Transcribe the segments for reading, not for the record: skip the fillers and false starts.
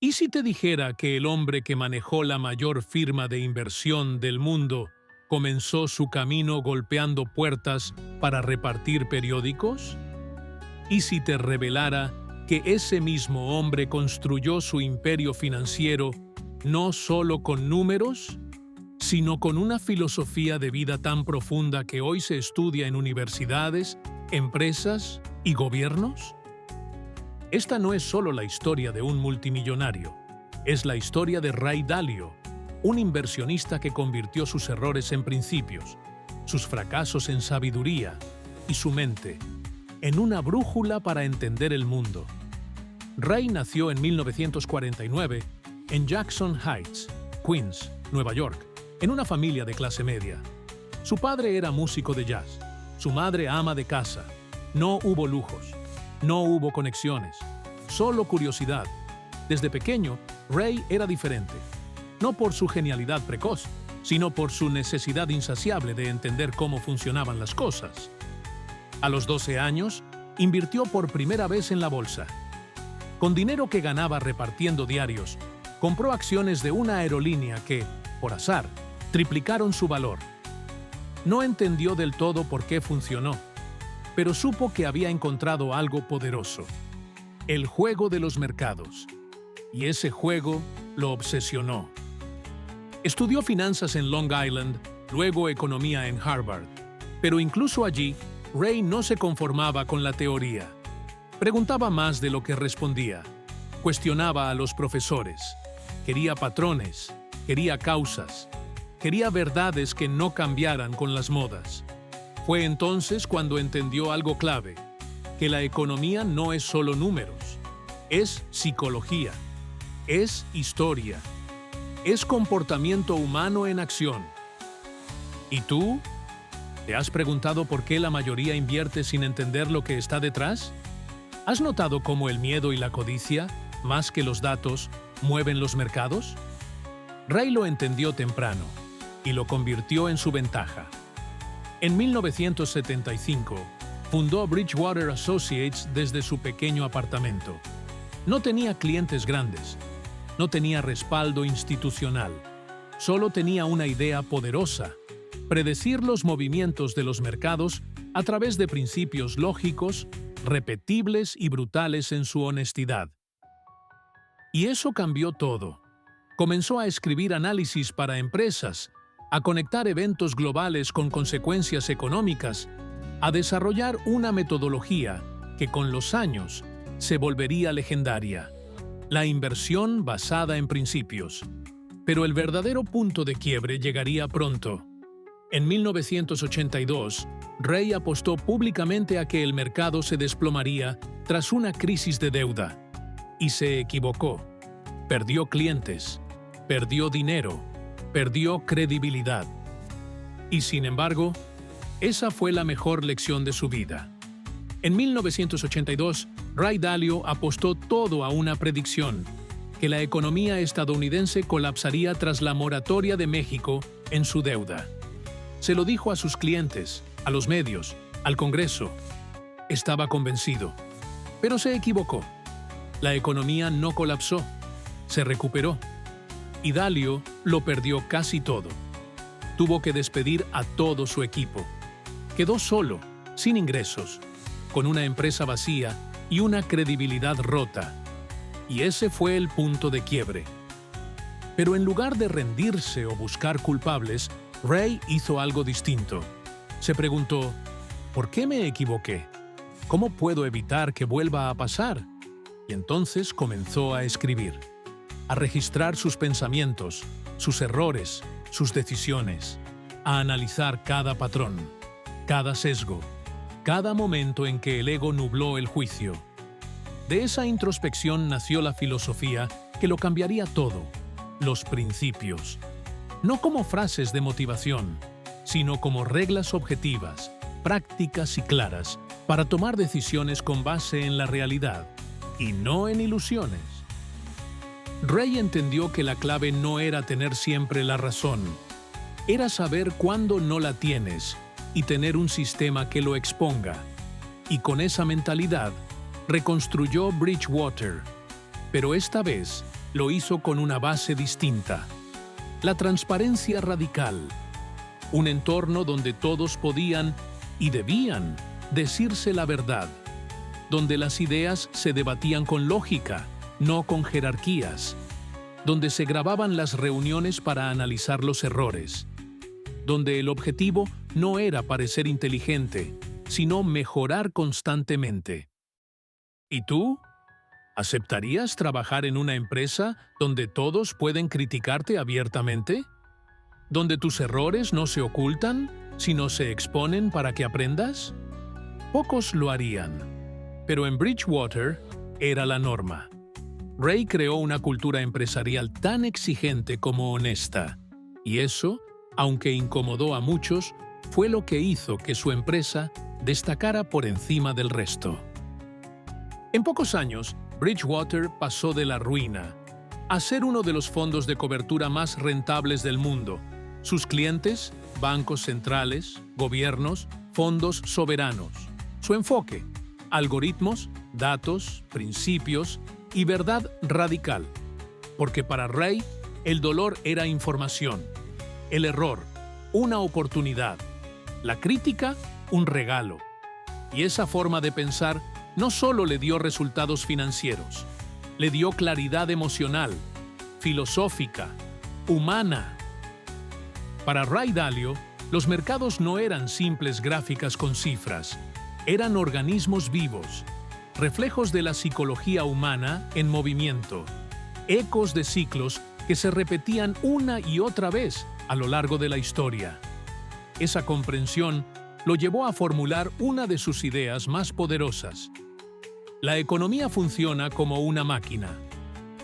¿Y si te dijera que el hombre que manejó la mayor firma de inversión del mundo comenzó su camino golpeando puertas para repartir periódicos? ¿Y si te revelara que ese mismo hombre construyó su imperio financiero no solo con números, sino con una filosofía de vida tan profunda que hoy se estudia en universidades, empresas y gobiernos? Esta no es solo la historia de un multimillonario, es la historia de Ray Dalio, un inversionista que convirtió sus errores en principios, sus fracasos en sabiduría y su mente en una brújula para entender el mundo. Ray nació en 1949 en Jackson Heights, Queens, Nueva York, en una familia de clase media. Su padre era músico de jazz, su madre ama de casa. No hubo lujos, no hubo conexiones, solo curiosidad. Desde pequeño, Ray era diferente, no por su genialidad precoz, sino por su necesidad insaciable de entender cómo funcionaban las cosas. A los 12 años, invirtió por primera vez en la bolsa. Con dinero que ganaba repartiendo diarios, compró acciones de una aerolínea que, por azar, triplicaron su valor. No entendió del todo por qué funcionó, pero supo que había encontrado algo poderoso: el juego de los mercados. Y ese juego lo obsesionó. Estudió finanzas en Long Island, luego economía en Harvard. Pero incluso allí, Ray no se conformaba con la teoría. Preguntaba más de lo que respondía. Cuestionaba a los profesores. Quería patrones, quería causas, quería verdades que no cambiaran con las modas. Fue entonces cuando entendió algo clave: que la economía no es solo números, es psicología, es historia, es comportamiento humano en acción. ¿Y tú? ¿Te has preguntado por qué la mayoría invierte sin entender lo que está detrás? ¿Has notado cómo el miedo y la codicia, más que los datos, mueven los mercados? Ray lo entendió temprano y lo convirtió en su ventaja. En 1975, fundó Bridgewater Associates desde su pequeño apartamento. No tenía clientes grandes, no tenía respaldo institucional, solo tenía una idea poderosa: predecir los movimientos de los mercados a través de principios lógicos, repetibles y brutales en su honestidad. Y eso cambió todo. Comenzó a escribir análisis para empresas, a conectar eventos globales con consecuencias económicas, a desarrollar una metodología que con los años se volvería legendaria: la inversión basada en principios. Pero el verdadero punto de quiebre llegaría pronto. En 1982, Ray apostó públicamente a que el mercado se desplomaría tras una crisis de deuda. Y se equivocó. Perdió clientes, perdió dinero, perdió credibilidad. Y sin embargo, esa fue la mejor lección de su vida. En 1982, Ray Dalio apostó todo a una predicción: que la economía estadounidense colapsaría tras la moratoria de México en su deuda. Se lo dijo a sus clientes, a los medios, al Congreso. Estaba convencido. Pero se equivocó. La economía no colapsó, se recuperó. Y Dalio lo perdió casi todo. Tuvo que despedir a todo su equipo. Quedó solo, sin ingresos, con una empresa vacía y una credibilidad rota. Y ese fue el punto de quiebre. Pero en lugar de rendirse o buscar culpables, Ray hizo algo distinto. Se preguntó: ¿por qué me equivoqué? ¿Cómo puedo evitar que vuelva a pasar? Y entonces comenzó a escribir, a registrar sus pensamientos, sus errores, sus decisiones, a analizar cada patrón, cada sesgo, cada momento en que el ego nubló el juicio. De esa introspección nació la filosofía que lo cambiaría todo: los principios. No como frases de motivación, sino como reglas objetivas, prácticas y claras para tomar decisiones con base en la realidad y no en ilusiones. Ray entendió que la clave no era tener siempre la razón, era saber cuándo no la tienes y tener un sistema que lo exponga. Y con esa mentalidad, reconstruyó Bridgewater. Pero esta vez, lo hizo con una base distinta: la transparencia radical. Un entorno donde todos podían y debían decirse la verdad, donde las ideas se debatían con lógica, no con jerarquías, donde se grababan las reuniones para analizar los errores, donde el objetivo no era parecer inteligente, sino mejorar constantemente. ¿Y tú? ¿Aceptarías trabajar en una empresa donde todos pueden criticarte abiertamente? ¿Donde tus errores no se ocultan, sino se exponen para que aprendas? Pocos lo harían, pero en Bridgewater era la norma. Ray creó una cultura empresarial tan exigente como honesta, y eso, aunque incomodó a muchos, fue lo que hizo que su empresa destacara por encima del resto. En pocos años, Bridgewater pasó de la ruina a ser uno de los fondos de cobertura más rentables del mundo. Sus clientes, bancos centrales, gobiernos, fondos soberanos. Su enfoque: algoritmos, datos, principios y verdad radical. Porque para Ray, el dolor era información, el error, una oportunidad, la crítica, un regalo. Y esa forma de pensar no solo le dio resultados financieros, le dio claridad emocional, filosófica, humana. Para Ray Dalio, los mercados no eran simples gráficas con cifras, eran organismos vivos, reflejos de la psicología humana en movimiento, ecos de ciclos que se repetían una y otra vez a lo largo de la historia. Esa comprensión lo llevó a formular una de sus ideas más poderosas. La economía funciona como una máquina.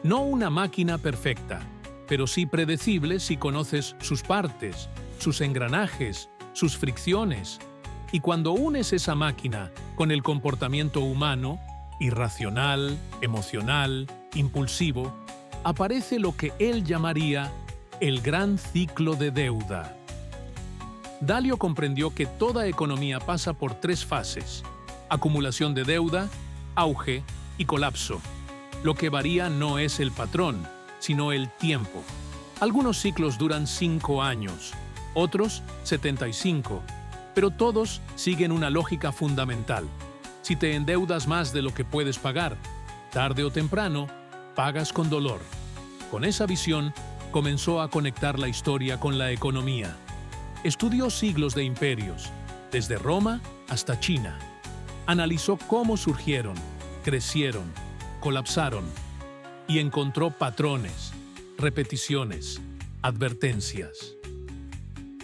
No una máquina perfecta, pero sí predecible si conoces sus partes, sus engranajes, sus fricciones. Y cuando unes esa máquina con el comportamiento humano, irracional, emocional, impulsivo, aparece lo que él llamaría el gran ciclo de deuda. Dalio comprendió que toda economía pasa por tres fases: acumulación de deuda, auge y colapso. Lo que varía no es el patrón, sino el tiempo. Algunos ciclos duran 5 años, otros 75, pero todos siguen una lógica fundamental. Si te endeudas más de lo que puedes pagar, tarde o temprano, pagas con dolor. Con esa visión, comenzó a conectar la historia con la economía. Estudió siglos de imperios, desde Roma hasta China. Analizó cómo surgieron, crecieron, colapsaron, y encontró patrones, repeticiones, advertencias.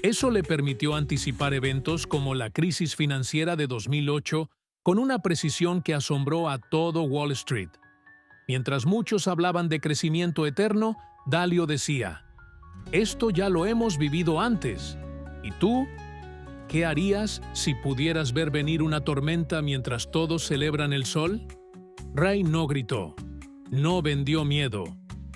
Eso le permitió anticipar eventos como la crisis financiera de 2008 con una precisión que asombró a todo Wall Street. Mientras muchos hablaban de crecimiento eterno, Dalio decía: «Esto ya lo hemos vivido antes. ¿Y tú? ¿Qué harías si pudieras ver venir una tormenta mientras todos celebran el sol?». Ray no gritó, no vendió miedo,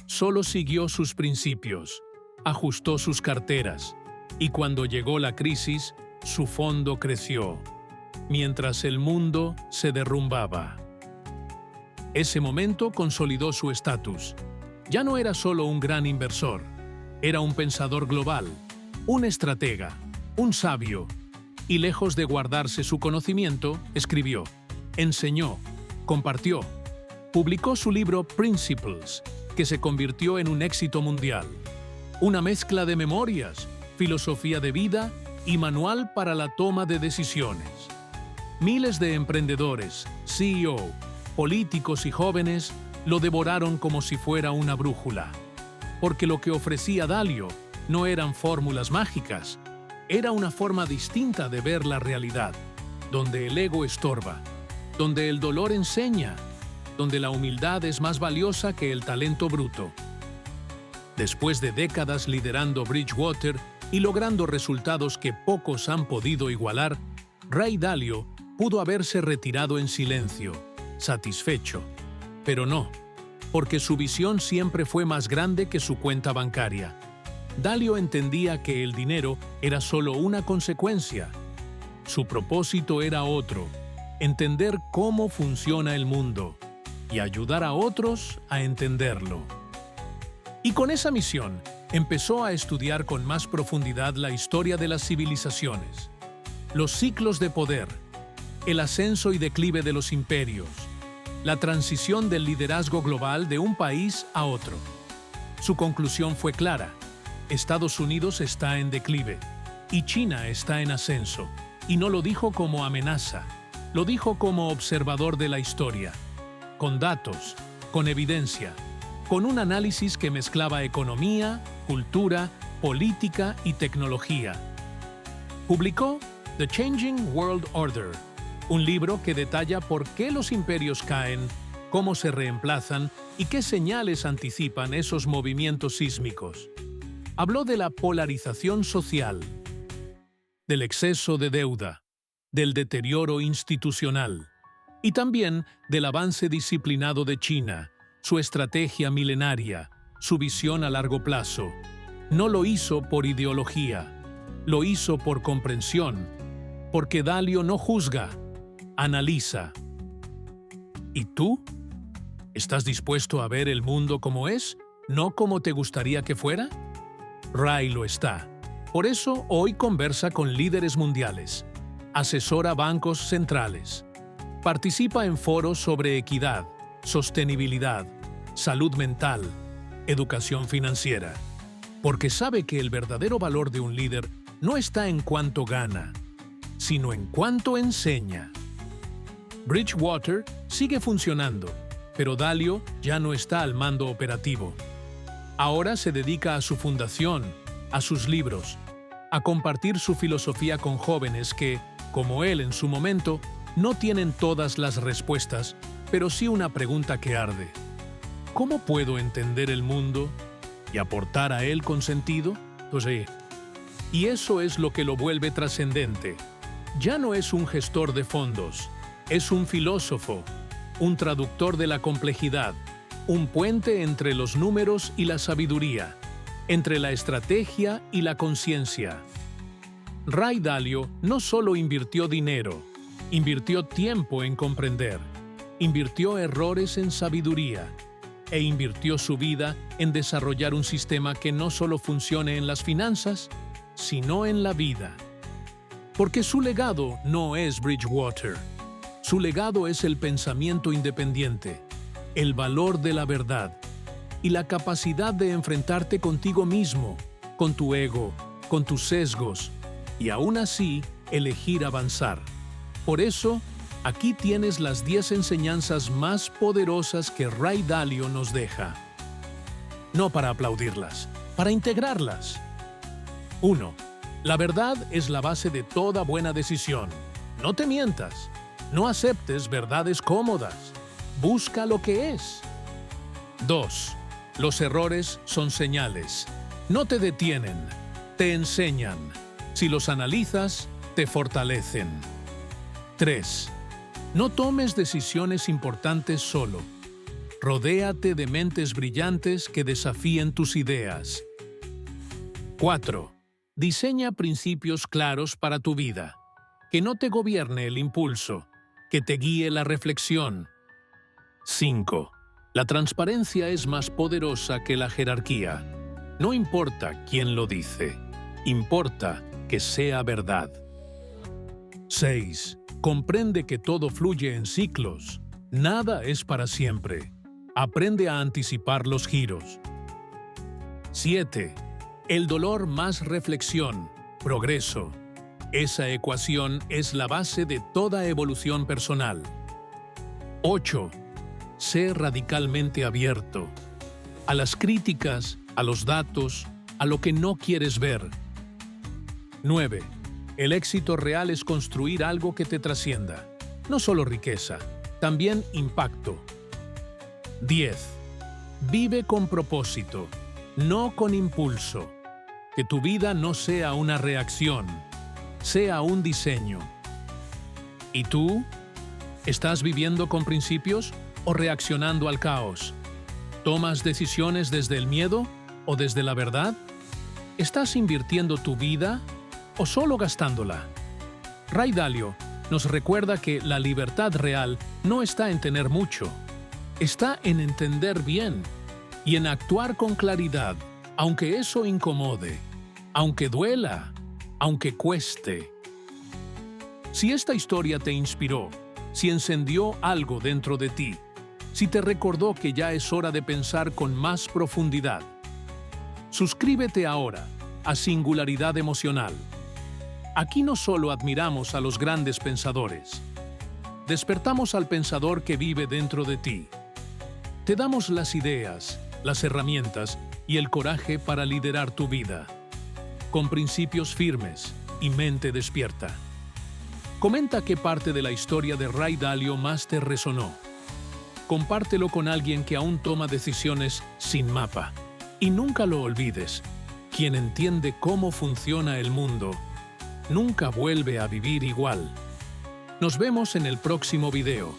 solo siguió sus principios, ajustó sus carteras, y cuando llegó la crisis, su fondo creció, mientras el mundo se derrumbaba. Ese momento consolidó su estatus. Ya no era solo un gran inversor, era un pensador global, un estratega, un sabio, y lejos de guardarse su conocimiento, escribió, enseñó, compartió, publicó su libro Principles, que se convirtió en un éxito mundial. Una mezcla de memorias, filosofía de vida y manual para la toma de decisiones. Miles de emprendedores, CEO, políticos y jóvenes lo devoraron como si fuera una brújula. Porque lo que ofrecía Dalio no eran fórmulas mágicas, era una forma distinta de ver la realidad, donde el ego estorba, donde el dolor enseña, donde la humildad es más valiosa que el talento bruto. Después de décadas liderando Bridgewater y logrando resultados que pocos han podido igualar, Ray Dalio pudo haberse retirado en silencio, satisfecho. Pero no, porque su visión siempre fue más grande que su cuenta bancaria. Dalio entendía que el dinero era solo una consecuencia. Su propósito era otro: entender cómo funciona el mundo y ayudar a otros a entenderlo. Y con esa misión, empezó a estudiar con más profundidad la historia de las civilizaciones, los ciclos de poder, el ascenso y declive de los imperios, la transición del liderazgo global de un país a otro. Su conclusión fue clara: Estados Unidos está en declive y China está en ascenso, y no lo dijo como amenaza, lo dijo como observador de la historia, con datos, con evidencia, con un análisis que mezclaba economía, cultura, política y tecnología. Publicó The Changing World Order, un libro que detalla por qué los imperios caen, cómo se reemplazan y qué señales anticipan esos movimientos sísmicos. Habló de la polarización social, del exceso de deuda, del deterioro institucional y también del avance disciplinado de China, su estrategia milenaria, su visión a largo plazo. No lo hizo por ideología, lo hizo por comprensión, porque Dalio no juzga, analiza. ¿Y tú? ¿Estás dispuesto a ver el mundo como es, no como te gustaría que fuera? Ray lo está. Por eso hoy conversa con líderes mundiales, asesora bancos centrales, participa en foros sobre equidad, sostenibilidad, salud mental, educación financiera, porque sabe que el verdadero valor de un líder no está en cuánto gana, sino en cuánto enseña. Bridgewater sigue funcionando, pero Dalio ya no está al mando operativo. Ahora se dedica a su fundación, a sus libros, a compartir su filosofía con jóvenes que, como él en su momento, no tienen todas las respuestas, pero sí una pregunta que arde. ¿Cómo puedo entender el mundo y aportar a él con sentido? Y eso es lo que lo vuelve trascendente. Ya no es un gestor de fondos, es un filósofo, un traductor de la complejidad, un puente entre los números y la sabiduría, entre la estrategia y la conciencia. Ray Dalio no solo invirtió dinero, invirtió tiempo en comprender, invirtió errores en sabiduría e invirtió su vida en desarrollar un sistema que no solo funcione en las finanzas, sino en la vida. Porque su legado no es Bridgewater. Su legado es el pensamiento independiente, el valor de la verdad y la capacidad de enfrentarte contigo mismo, con tu ego, con tus sesgos y aún así elegir avanzar. Por eso, aquí tienes las 10 enseñanzas más poderosas que Ray Dalio nos deja. No para aplaudirlas, para integrarlas. 1. La verdad es la base de toda buena decisión. No te mientas. No aceptes verdades cómodas. Busca lo que es. 2. Los errores son señales. No te detienen, te enseñan. Si los analizas, te fortalecen. 3. No tomes decisiones importantes solo. Rodéate de mentes brillantes que desafíen tus ideas. 4. Diseña principios claros para tu vida. Que no te gobierne el impulso, que te guíe la reflexión. 5. La transparencia es más poderosa que la jerarquía. No importa quién lo dice, importa que sea verdad. 6. Comprende que todo fluye en ciclos. Nada es para siempre. Aprende a anticipar los giros. 7. El dolor más reflexión, progreso. Esa ecuación es la base de toda evolución personal. 8. Sé radicalmente abierto a las críticas, a los datos, a lo que no quieres ver. 9. El éxito real es construir algo que te trascienda. No solo riqueza, también impacto. 10. Vive con propósito, no con impulso. Que tu vida no sea una reacción, sea un diseño. ¿Y tú? ¿Estás viviendo con principios o reaccionando al caos? ¿Tomas decisiones desde el miedo o desde la verdad? ¿Estás invirtiendo tu vida o solo gastándola? Ray Dalio nos recuerda que la libertad real no está en tener mucho, está en entender bien. y en actuar con claridad, aunque eso incomode, aunque duela, aunque cueste. Si esta historia te inspiró, si encendió algo dentro de ti, si te recordó que ya es hora de pensar con más profundidad, suscríbete ahora a Singularidad Emocional. Aquí no solo admiramos a los grandes pensadores, despertamos al pensador que vive dentro de ti. Te damos las ideas, las herramientas y el coraje para liderar tu vida, con principios firmes y mente despierta. Comenta qué parte de la historia de Ray Dalio más te resonó. Compártelo con alguien que aún toma decisiones sin mapa. Y nunca lo olvides, quien entiende cómo funciona el mundo, nunca vuelve a vivir igual. Nos vemos en el próximo video.